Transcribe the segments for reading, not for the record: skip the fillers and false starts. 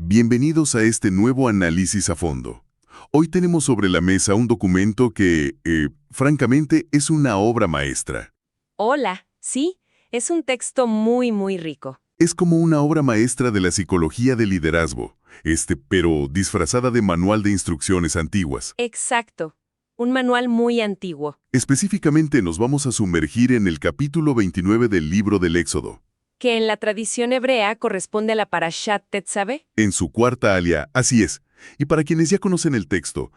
Bienvenidos a este nuevo análisis a fondo. Hoy tenemos sobre la mesa un documento que, francamente, es una obra maestra. Hola, sí, es un texto muy rico. Es como una obra maestra de la psicología del liderazgo, pero disfrazada de manual de instrucciones antiguas. Exacto, un manual muy antiguo, Específicamente nos vamos a sumergir en el capítulo 29 del libro del Éxodo. que en la tradición hebrea corresponde a la Parashat Tetzaveh. En su cuarta alia, así es. Y para quienes ya conocen el texto,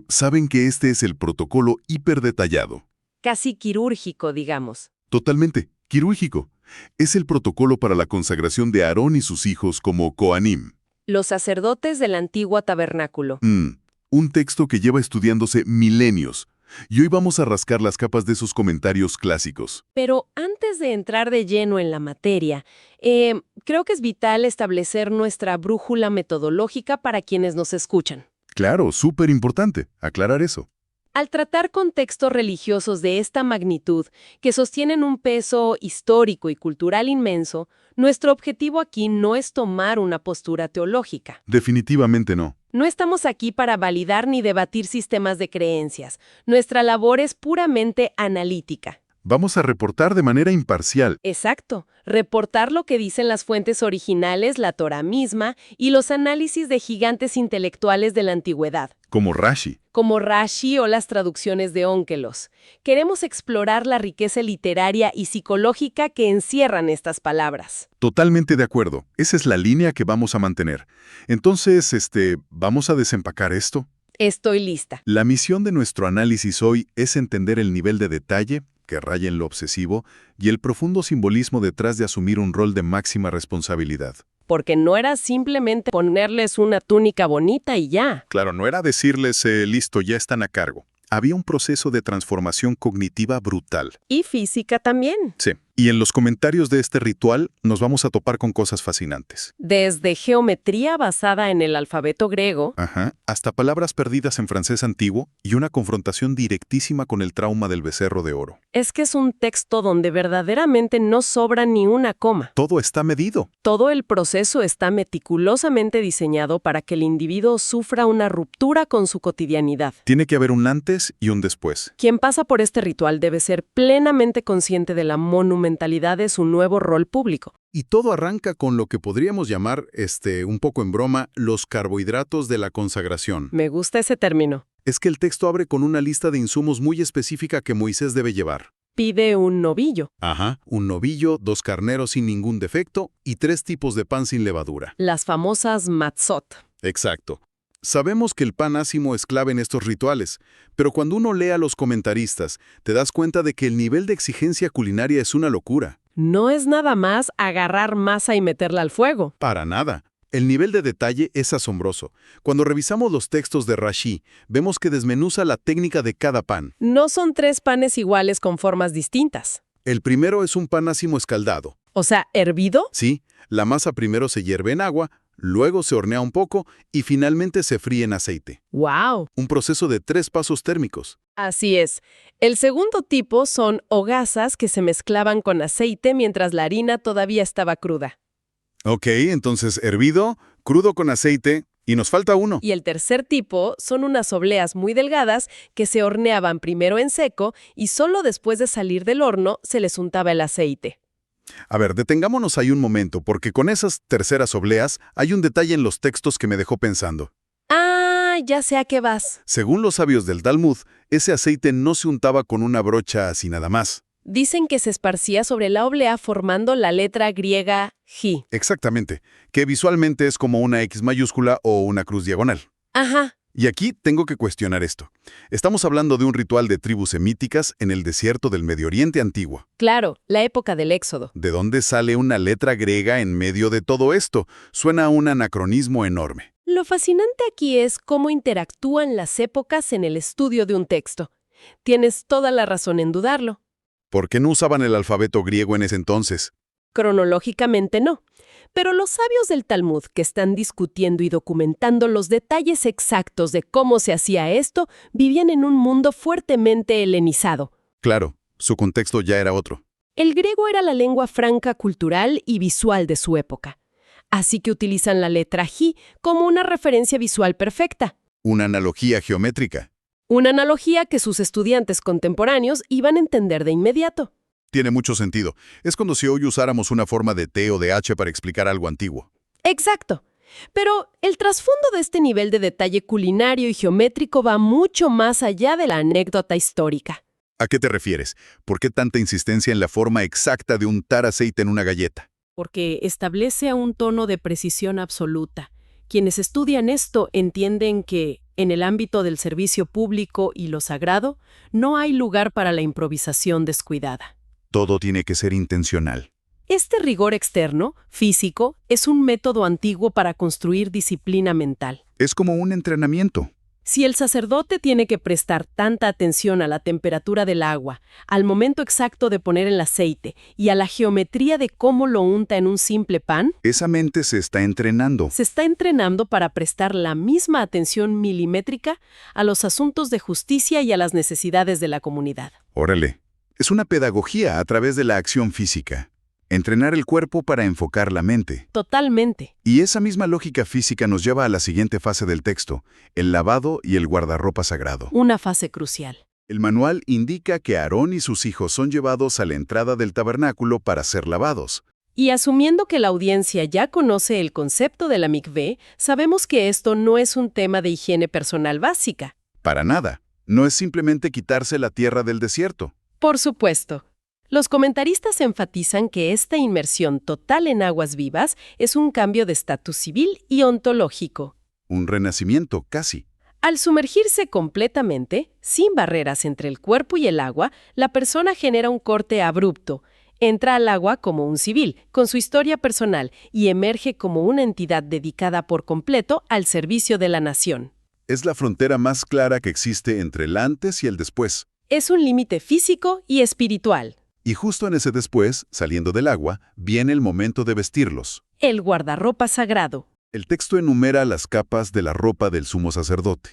saben que este es el protocolo hiperdetallado. Casi quirúrgico, digamos. Totalmente, quirúrgico. Es el protocolo para la consagración de Aarón y sus hijos como Coanim. Los sacerdotes del antiguo tabernáculo. Un texto que lleva estudiándose milenios. Y hoy vamos a rascar las capas de sus comentarios clásicos. Pero antes de entrar de lleno en la materia, creo que es vital establecer nuestra brújula metodológica para quienes nos escuchan. Claro, súper importante, aclarar eso. Al tratar con textos religiosos de esta magnitud, que sostienen un peso histórico y cultural inmenso, nuestro objetivo aquí no es tomar una postura teológica. Definitivamente no. No estamos aquí para validar ni debatir sistemas de creencias. Nuestra labor es puramente analítica. Vamos a reportar de manera imparcial. Exacto, reportar lo que dicen las fuentes originales, la Torá misma, y los análisis de gigantes intelectuales de la antigüedad, Como Rashi. como Rashi o las traducciones de Ónkelos. Queremos explorar la riqueza literaria y psicológica que encierran estas palabras. Totalmente de acuerdo. Esa es la línea que vamos a mantener. Entonces, ¿vamos a desempacar esto? Estoy lista. La misión de nuestro análisis hoy es entender el nivel de detalle, que raya en lo obsesivo, y el profundo simbolismo detrás de asumir un rol de máxima responsabilidad. Porque no era simplemente ponerles una túnica bonita y ya. Claro, no era decirles, listo, ya están a cargo. Había un proceso de transformación cognitiva brutal. Y física también. Sí. Y en los comentarios de este ritual nos vamos a topar con cosas fascinantes. Desde geometría basada en el alfabeto griego, Hasta palabras perdidas en francés antiguo y una confrontación directísima con el trauma del becerro de oro. es que es un texto donde verdaderamente no sobra ni una coma. Todo está medido. Todo el proceso está meticulosamente diseñado para que el individuo sufra una ruptura con su cotidianidad. Tiene que haber un antes y un después. Quien pasa por este ritual debe ser plenamente consciente de la monumentalidad de su nuevo rol público. Y todo arranca con lo que podríamos llamar, un poco en broma, los carbohidratos de la consagración. Me gusta ese término. Es que el texto abre con una lista de insumos muy específica que Moisés debe llevar. Pide un novillo, Un novillo, 2 carneros sin ningún defecto y 3 tipos de pan sin levadura. las famosas matzot. Exacto. Sabemos que el pan ácimo es clave en estos rituales, pero cuando uno lee a los comentaristas, te das cuenta de que el nivel de exigencia culinaria es una locura. No es nada más agarrar masa y meterla al fuego. Para nada. El nivel de detalle es asombroso. Cuando revisamos los textos de Rashi, vemos que desmenuza la técnica de cada pan. No son 3 panes iguales con formas distintas. El primero es un pan ácimo escaldado. O sea, hervido. Sí, la masa primero se hierve en agua, luego se hornea un poco y finalmente se fríe en aceite. ¡Wow! Un proceso de 3 pasos térmicos. Así es. El segundo tipo son hogazas que se mezclaban con aceite mientras la harina todavía estaba cruda. Ok, entonces hervido, crudo con aceite y nos falta uno. Y el tercer tipo son unas obleas muy delgadas que se horneaban primero en seco y solo después de salir del horno se les untaba el aceite. A ver, detengámonos ahí un momento, porque con esas terceras obleas hay un detalle en los textos que me dejó pensando. Ah, ya sé a qué vas. Según los sabios del Talmud, ese aceite no se untaba con una brocha así nada más. Dicen que se esparcía sobre la oblea formando la letra griega Ji. Exactamente, que visualmente es como una X mayúscula o una cruz diagonal. Ajá. Y aquí tengo que cuestionar esto. Estamos hablando de un ritual de tribus semíticas en el desierto del Medio Oriente antiguo. Claro, la época del Éxodo. ¿De dónde sale una letra griega en medio de todo esto? Suena a un anacronismo enorme. Lo fascinante aquí es cómo interactúan las épocas en el estudio de un texto. Tienes toda la razón en dudarlo. ¿Por qué no usaban el alfabeto griego en ese entonces? Cronológicamente no. Pero los sabios del Talmud que están discutiendo y documentando los detalles exactos de cómo se hacía esto, vivían en un mundo fuertemente helenizado. Claro, su contexto ya era otro. El griego era la lengua franca cultural y visual de su época. Así que utilizan la letra Ji como una referencia visual perfecta. Una analogía geométrica. Una analogía que sus estudiantes contemporáneos iban a entender de inmediato. Tiene mucho sentido. Es como si hoy usáramos una forma de T o de H para explicar algo antiguo. Exacto. Pero el trasfondo de este nivel de detalle culinario y geométrico va mucho más allá de la anécdota histórica. ¿A qué te refieres? ¿Por qué tanta insistencia en la forma exacta de untar aceite en una galleta? Porque establece un tono de precisión absoluta. Quienes estudian esto entienden que, en el ámbito del servicio público y lo sagrado, no hay lugar para la improvisación descuidada. Todo tiene que ser intencional. Este rigor externo, físico, es un método antiguo para construir disciplina mental. Es como un entrenamiento. Si el sacerdote tiene que prestar tanta atención a la temperatura del agua, al momento exacto de poner el aceite y a la geometría de cómo lo unta en un simple pan, Esa mente se está entrenando. se está entrenando para prestar la misma atención milimétrica a los asuntos de justicia y a las necesidades de la comunidad. Órale. Es una pedagogía a través de la acción física. Entrenar el cuerpo para enfocar la mente. Totalmente. Y esa misma lógica física nos lleva a la siguiente fase del texto, el lavado y el guardarropa sagrado. Una fase crucial. El manual indica que Aarón y sus hijos son llevados a la entrada del tabernáculo para ser lavados. Y asumiendo que la audiencia ya conoce el concepto de la mikvé, sabemos que esto no es un tema de higiene personal básica. Para nada. No es simplemente quitarse la tierra del desierto. Por supuesto. Los comentaristas enfatizan que esta inmersión total en aguas vivas es un cambio de estatus civil y ontológico. Un renacimiento, casi. Al sumergirse completamente, sin barreras entre el cuerpo y el agua, la persona genera un corte abrupto. Entra al agua como un civil, con su historia personal, y emerge como una entidad dedicada por completo al servicio de la nación. Es la frontera más clara que existe entre el antes y el después. Es un límite físico y espiritual. Y justo en ese después, saliendo del agua, viene el momento de vestirlos. El guardarropa sagrado. El texto enumera las capas de la ropa del sumo sacerdote.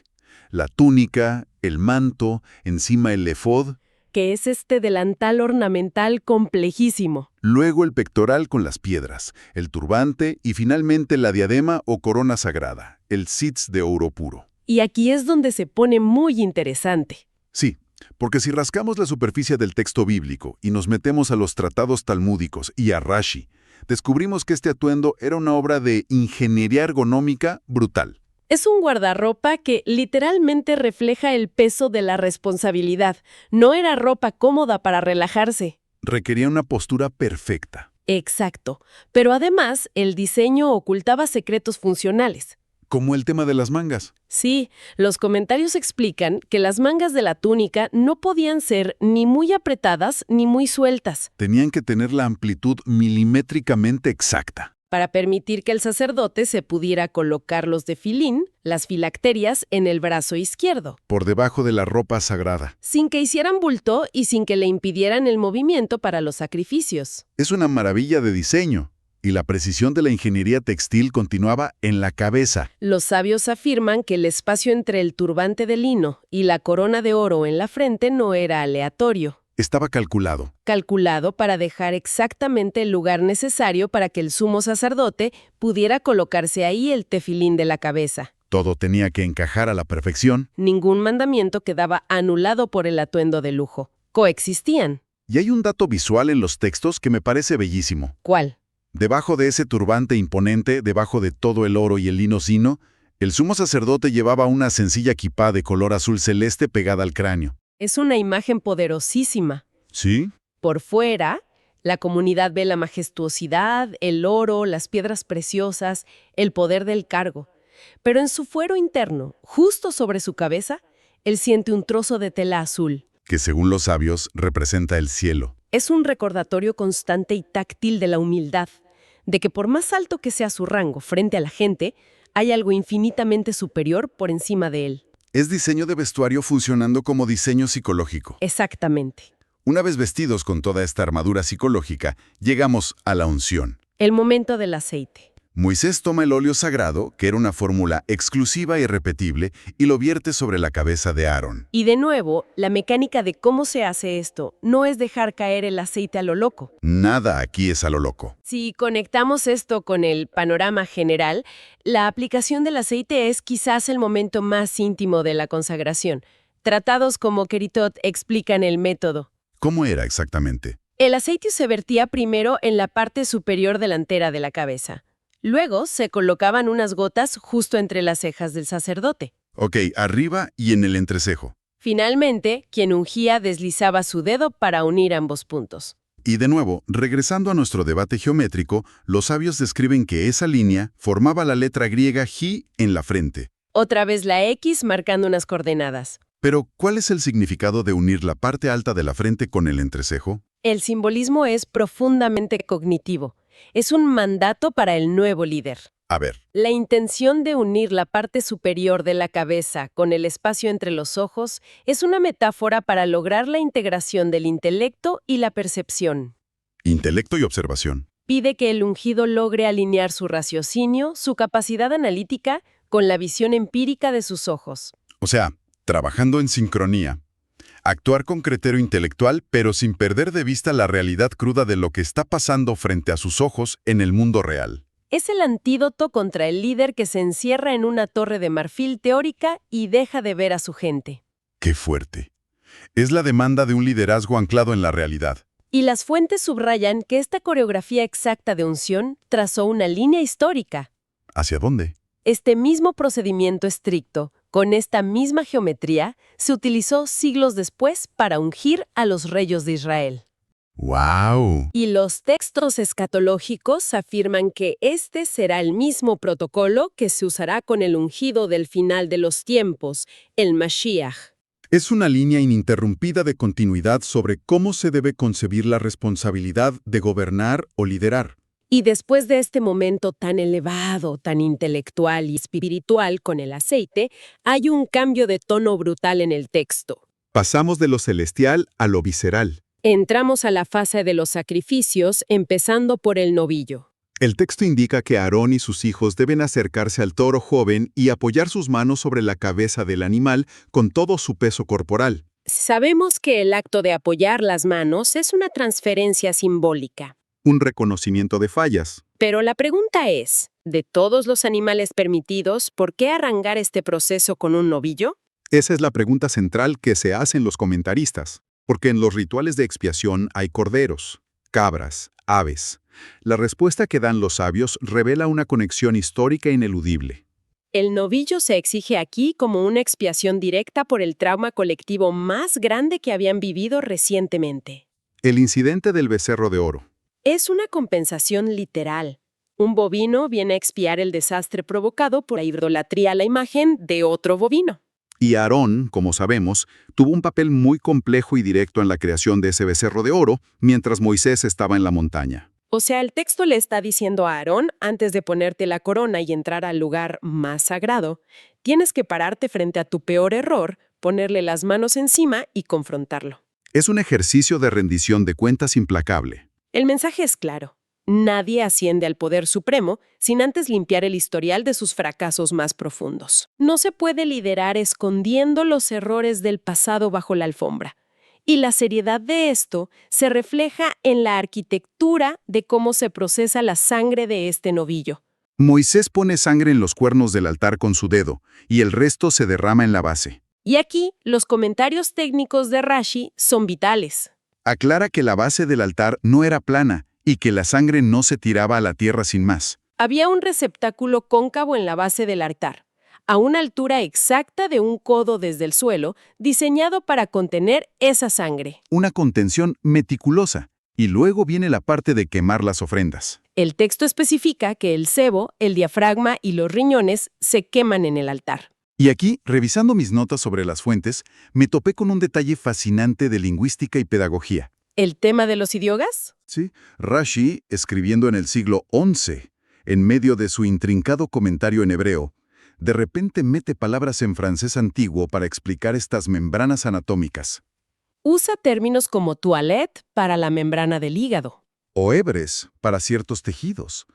La túnica, el manto, encima el efod, Que es este delantal ornamental complejísimo. luego el pectoral con las piedras, el turbante y finalmente la diadema o corona sagrada, el sitz de oro puro. Y aquí es donde se pone muy interesante. Sí, porque si rascamos la superficie del texto bíblico y nos metemos a los tratados talmúdicos y a Rashi, descubrimos que este atuendo era una obra de ingeniería ergonómica brutal. Es un guardarropa que literalmente refleja el peso de la responsabilidad. No era ropa cómoda para relajarse. Requería una postura perfecta. Exacto. Pero además, el diseño ocultaba secretos funcionales. Como el tema de las mangas. Sí, los comentarios explican que las mangas de la túnica no podían ser ni muy apretadas ni muy sueltas, Tenían que tener la amplitud milimétricamente exacta. para permitir que el sacerdote se pudiera colocar los tefilín, las filacterias, en el brazo izquierdo, Por debajo de la ropa sagrada. sin que hicieran bulto y sin que le impidieran el movimiento para los sacrificios. Es una maravilla de diseño. Y la precisión de la ingeniería textil continuaba en la cabeza. Los sabios afirman que el espacio entre el turbante de lino y la corona de oro en la frente no era aleatorio. Estaba calculado. Calculado para dejar exactamente el lugar necesario para que el sumo sacerdote pudiera colocarse ahí el tefilín de la cabeza. Todo tenía que encajar a la perfección. Ningún mandamiento quedaba anulado por el atuendo de lujo. Coexistían. Y hay un dato visual en los textos que me parece bellísimo. ¿Cuál? Debajo de ese turbante imponente, debajo de todo el oro y el lino sino, el sumo sacerdote llevaba una sencilla quipá de color azul celeste pegada al cráneo. Es una imagen poderosísima. ¿Sí? Por fuera, la comunidad ve la majestuosidad, el oro, las piedras preciosas, el poder del cargo. Pero en su fuero interno, justo sobre su cabeza, él siente un trozo de tela azul. Que según los sabios representa el cielo. Es un recordatorio constante y táctil de la humildad, de que por más alto que sea su rango frente a la gente, hay algo infinitamente superior por encima de él. Es diseño de vestuario funcionando como diseño psicológico. Exactamente. Una vez vestidos con toda esta armadura psicológica, llegamos a la unción. El momento del aceite. Moisés toma el óleo sagrado, que era una fórmula exclusiva e irrepetible, y lo vierte sobre la cabeza de Aarón. Y de nuevo, la mecánica de cómo se hace esto no es dejar caer el aceite a lo loco. Nada aquí es a lo loco. Si conectamos esto con el panorama general, la aplicación del aceite es quizás el momento más íntimo de la consagración. Tratados como Keritot explican el método. ¿Cómo era exactamente? El aceite se vertía primero en la parte superior delantera de la cabeza. Luego se colocaban unas gotas justo entre las cejas del sacerdote. Ok, arriba y en el entrecejo. Finalmente, quien ungía deslizaba su dedo para unir ambos puntos. Y de nuevo, regresando a nuestro debate geométrico, los sabios describen que esa línea formaba la letra griega Ji en la frente. Otra vez la X marcando unas coordenadas. Pero, ¿cuál es el significado de unir la parte alta de la frente con el entrecejo? El simbolismo es profundamente cognitivo. Es un mandato para el nuevo líder. A ver, La intención de unir la parte superior de la cabeza con el espacio entre los ojos es una metáfora para lograr la integración del intelecto y la percepción. intelecto y observación. Pide que el ungido logre alinear su raciocinio, su capacidad analítica, con la visión empírica de sus ojos. O sea, trabajando en sincronía. Actuar con criterio intelectual, pero sin perder de vista la realidad cruda de lo que está pasando frente a sus ojos en el mundo real. Es el antídoto contra el líder que se encierra en una torre de marfil teórica y deja de ver a su gente. ¡Qué fuerte! Es la demanda de un liderazgo anclado en la realidad. Y las fuentes subrayan que esta coreografía exacta de unción trazó una línea histórica. ¿Hacia dónde? Este mismo procedimiento estricto, con esta misma geometría, se utilizó siglos después para ungir a los reyes de Israel. ¡Wow! Y los textos escatológicos afirman que este será el mismo protocolo que se usará con el ungido del final de los tiempos, el Mashiach. Es una línea ininterrumpida de continuidad sobre cómo se debe concebir la responsabilidad de gobernar o liderar. Y después de este momento tan elevado, tan intelectual y espiritual con el aceite, hay un cambio de tono brutal en el texto. Pasamos de lo celestial a lo visceral. Entramos a la fase de los sacrificios, empezando por el novillo. El texto indica que Aarón y sus hijos deben acercarse al toro joven y apoyar sus manos sobre la cabeza del animal con todo su peso corporal. Sabemos que el acto de apoyar las manos es una transferencia simbólica. Un reconocimiento de fallas. Pero la pregunta es, ¿de todos los animales permitidos, por qué arrancar este proceso con un novillo? Esa es la pregunta central que se hacen los comentaristas, porque en los rituales de expiación hay corderos, cabras, aves. La respuesta que dan los sabios revela una conexión histórica ineludible. El novillo se exige aquí como una expiación directa por el trauma colectivo más grande que habían vivido recientemente. El incidente del becerro de oro. Es una compensación literal. Un bovino viene a expiar el desastre provocado por la idolatría a la imagen de otro bovino. Y Aarón, como sabemos, tuvo un papel muy complejo y directo en la creación de ese becerro de oro mientras Moisés estaba en la montaña. O sea, el texto le está diciendo a Aarón, antes de ponerte la corona y entrar al lugar más sagrado, tienes que pararte frente a tu peor error, ponerle las manos encima y confrontarlo. Es un ejercicio de rendición de cuentas implacable. El mensaje es claro. Nadie asciende al poder supremo sin antes limpiar el historial de sus fracasos más profundos. No se puede liderar escondiendo los errores del pasado bajo la alfombra. Y la seriedad de esto se refleja en la arquitectura de cómo se procesa la sangre de este novillo. Moisés pone sangre en los cuernos del altar con su dedo, y el resto se derrama en la base. Y aquí, los comentarios técnicos de Rashi son vitales. Aclara que la base del altar no era plana y que la sangre no se tiraba a la tierra sin más. Había un receptáculo cóncavo en la base del altar, a una altura exacta de un codo desde el suelo, diseñado para contener esa sangre. Una contención meticulosa. Y luego viene la parte de quemar las ofrendas. El texto especifica que el sebo, el diafragma y los riñones se queman en el altar. Y aquí, revisando mis notas sobre las fuentes, me topé con un detalle fascinante de lingüística y pedagogía. ¿El tema de los idiogas? Sí, Rashi, escribiendo en el siglo XI, en medio de su intrincado comentario en hebreo, de repente mete palabras en francés antiguo para explicar estas membranas anatómicas. Usa términos como toilette para la membrana del hígado. O hebres para ciertos tejidos.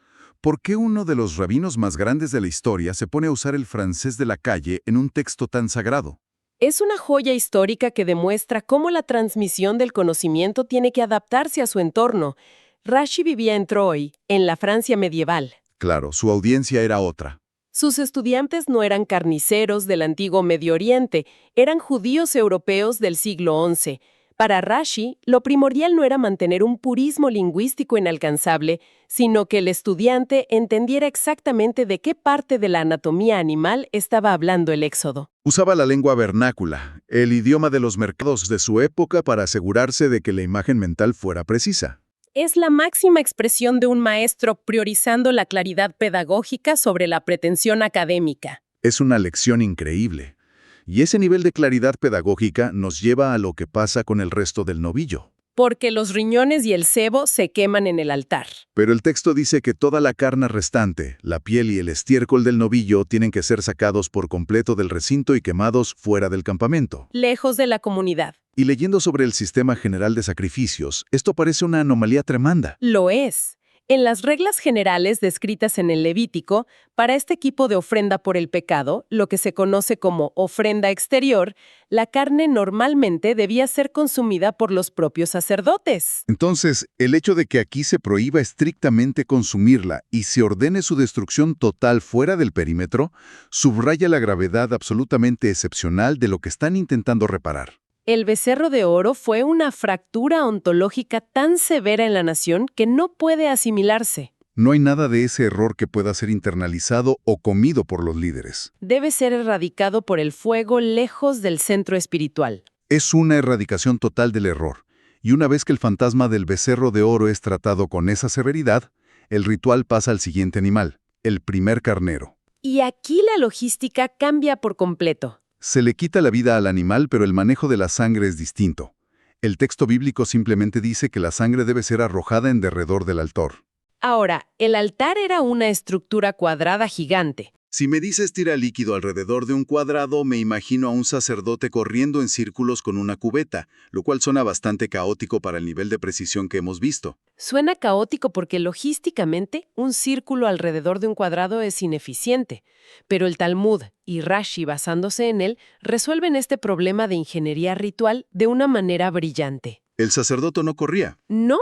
¿por qué uno de los rabinos más grandes de la historia se pone a usar el francés de la calle en un texto tan sagrado? Es una joya histórica que demuestra cómo la transmisión del conocimiento tiene que adaptarse a su entorno. Rashi vivía en Troyes, en la Francia medieval. Claro, su audiencia era otra. Sus estudiantes no eran carniceros del antiguo Medio Oriente, eran judíos europeos del siglo XI. Para Rashi, lo primordial no era mantener un purismo lingüístico inalcanzable, sino que el estudiante entendiera exactamente de qué parte de la anatomía animal estaba hablando el Éxodo. Usaba la lengua vernácula, el idioma de los mercados de su época para asegurarse de que la imagen mental fuera precisa. Es la máxima expresión de un maestro priorizando la claridad pedagógica sobre la pretensión académica. Es una lección increíble. Y ese nivel de claridad pedagógica nos lleva a lo que pasa con el resto del novillo. Porque los riñones y el sebo se queman en el altar. Pero el texto dice que toda la carne restante, la piel y el estiércol del novillo tienen que ser sacados por completo del recinto y quemados fuera del campamento. Lejos de la comunidad. Y leyendo sobre el sistema general de sacrificios, esto parece una anomalía tremenda. Lo es. En las reglas generales descritas en el Levítico, para este tipo de ofrenda por el pecado, lo que se conoce como ofrenda exterior, la carne normalmente debía ser consumida por los propios sacerdotes. Entonces, el hecho de que aquí se prohíba estrictamente consumirla y se ordene su destrucción total fuera del perímetro, subraya la gravedad absolutamente excepcional de lo que están intentando reparar. El becerro de oro fue una fractura ontológica tan severa en la nación que no puede asimilarse. No hay nada de ese error que pueda ser internalizado o comido por los líderes. Debe ser erradicado por el fuego lejos del centro espiritual. Es una erradicación total del error. Y una vez que el fantasma del becerro de oro es tratado con esa severidad, el ritual pasa al siguiente animal, el primer carnero. Y aquí la logística cambia por completo. Se le quita la vida al animal, pero el manejo de la sangre es distinto. El texto bíblico simplemente dice que la sangre debe ser arrojada en derredor del altar. Ahora, el altar era una estructura cuadrada gigante. Si me dices tira líquido alrededor de un cuadrado, me imagino a un sacerdote corriendo en círculos con una cubeta, lo cual suena bastante caótico para el nivel de precisión que hemos visto. Suena caótico porque logísticamente un círculo alrededor de un cuadrado es ineficiente, pero el Talmud y Rashi, basándose en él, resuelven este problema de ingeniería ritual de una manera brillante. El sacerdote no corría. ¿No?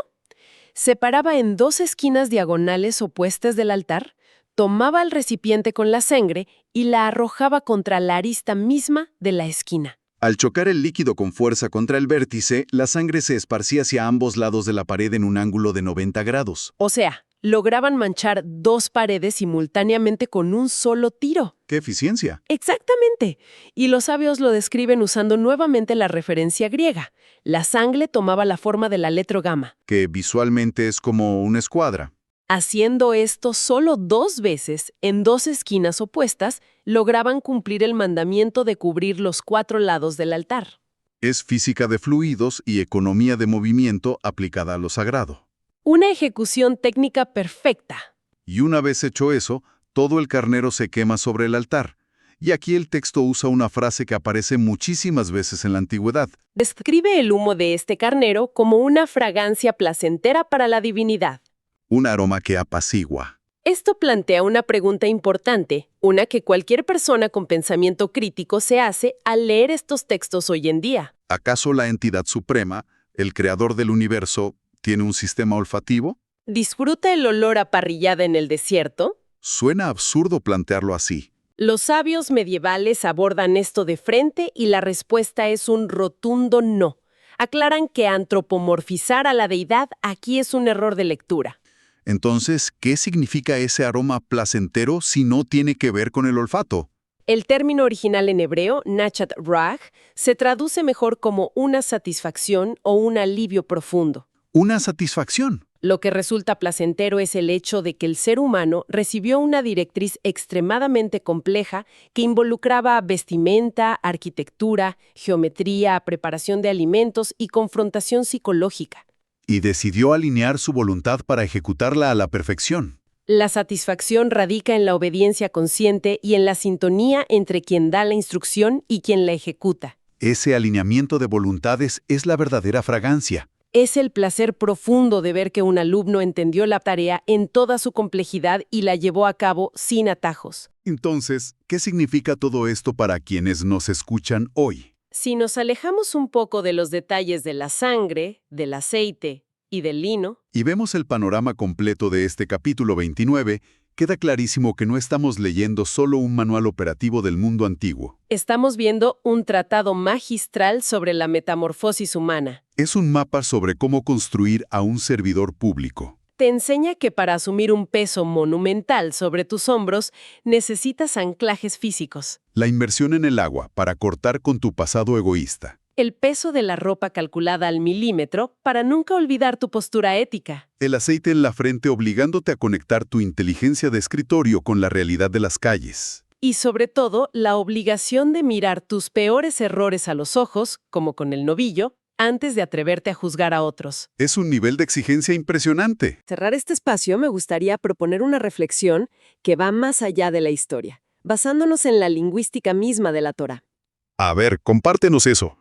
Se paraba en dos esquinas diagonales opuestas del altar, tomaba el recipiente con la sangre y la arrojaba contra la arista misma de la esquina. Al chocar el líquido con fuerza contra el vértice, la sangre se esparcía hacia ambos lados de la pared en un ángulo de 90 grados. O sea, lograban manchar dos paredes simultáneamente con un solo tiro. ¡Qué eficiencia! Exactamente. Y los sabios lo describen usando nuevamente la referencia griega. La sangre tomaba la forma de la letra gamma. Que visualmente es como una escuadra. Haciendo esto solo 2 veces, en 2 esquinas opuestas, lograban cumplir el mandamiento de cubrir los 4 lados del altar. Es física de fluidos y economía de movimiento aplicada a lo sagrado. Una ejecución técnica perfecta. Y una vez hecho eso, todo el carnero se quema sobre el altar. Y aquí el texto usa una frase que aparece muchísimas veces en la antigüedad. Describe el humo de este carnero como una fragancia placentera para la divinidad. Un aroma que apacigua. Esto plantea una pregunta importante, una que cualquier persona con pensamiento crítico se hace al leer estos textos hoy en día. ¿Acaso la entidad suprema, el creador del universo, tiene un sistema olfativo? ¿Disfruta el olor a parrillada en el desierto? Suena absurdo plantearlo así. Los sabios medievales abordan esto de frente y la respuesta es un rotundo no. Aclaran que antropomorfizar a la deidad aquí es un error de lectura. Entonces, ¿qué significa ese aroma placentero si no tiene que ver con el olfato? El término original en hebreo, nachat raj, se traduce mejor como una satisfacción o un alivio profundo. Una satisfacción. Lo que resulta placentero es el hecho de que el ser humano recibió una directriz extremadamente compleja que involucraba vestimenta, arquitectura, geometría, preparación de alimentos y confrontación psicológica. Y decidió alinear su voluntad para ejecutarla a la perfección. La satisfacción radica en la obediencia consciente y en la sintonía entre quien da la instrucción y quien la ejecuta. Ese alineamiento de voluntades es la verdadera fragancia. Es el placer profundo de ver que un alumno entendió la tarea en toda su complejidad y la llevó a cabo sin atajos. Entonces, ¿qué significa todo esto para quienes nos escuchan hoy? Si nos alejamos un poco de los detalles de la sangre, del aceite y del lino, Y vemos el panorama completo de este capítulo 29, queda clarísimo que no estamos leyendo solo un manual operativo del mundo antiguo. estamos viendo un tratado magistral sobre la metamorfosis humana. Es un mapa sobre cómo construir a un servidor público. Te enseña que para asumir un peso monumental sobre tus hombros necesitas anclajes físicos. La inmersión en el agua para cortar con tu pasado egoísta. El peso de la ropa calculada al milímetro para nunca olvidar tu postura ética. El aceite en la frente obligándote a conectar tu inteligencia de escritorio con la realidad de las calles. Y sobre todo, la obligación de mirar tus peores errores a los ojos, como con el novillo, antes de atreverte a juzgar a otros. Es un nivel de exigencia impresionante. Cerrar este espacio me gustaría proponer una reflexión que va más allá de la historia, basándonos en la lingüística misma de la Torá. A ver, compártenos eso.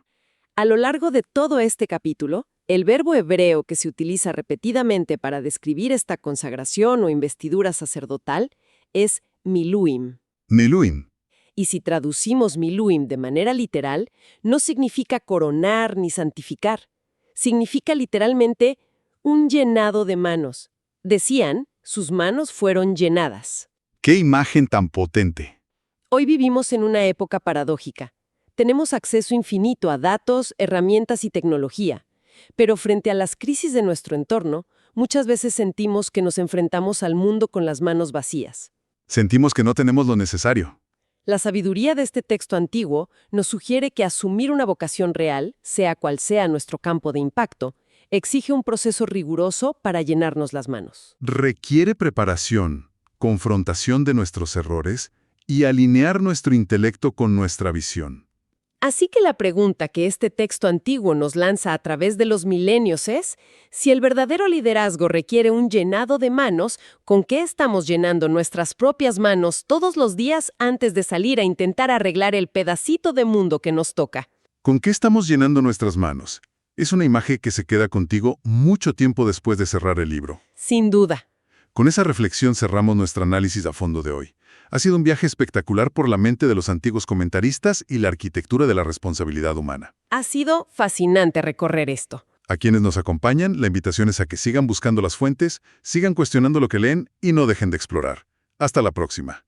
A lo largo de todo este capítulo, el verbo hebreo que se utiliza repetidamente para describir esta consagración o investidura sacerdotal es miluim. Miluim. Y si traducimos miluim de manera literal, no significa coronar ni santificar. Significa literalmente un llenado de manos. Decían, sus manos fueron llenadas. ¡Qué imagen tan potente! Hoy vivimos en una época paradójica. Tenemos acceso infinito a datos, herramientas y tecnología. Pero frente a las crisis de nuestro entorno, muchas veces sentimos que nos enfrentamos al mundo con las manos vacías. Sentimos que no tenemos lo necesario. La sabiduría de este texto antiguo nos sugiere que asumir una vocación real, sea cual sea nuestro campo de impacto, exige un proceso riguroso para llenarnos las manos. Requiere preparación, confrontación de nuestros errores y alinear nuestro intelecto con nuestra visión. Así que la pregunta que este texto antiguo nos lanza a través de los milenios es, si el verdadero liderazgo requiere un llenado de manos, ¿con qué estamos llenando nuestras propias manos todos los días antes de salir a intentar arreglar el pedacito de mundo que nos toca? ¿Con qué estamos llenando nuestras manos? Es una imagen que se queda contigo mucho tiempo después de cerrar el libro. Sin duda. Con esa reflexión cerramos nuestro análisis a fondo de hoy. Ha sido un viaje espectacular por la mente de los antiguos comentaristas y la arquitectura de la responsabilidad humana. Ha sido fascinante recorrer esto. A quienes nos acompañan, la invitación es a que sigan buscando las fuentes, sigan cuestionando lo que leen y no dejen de explorar. Hasta la próxima.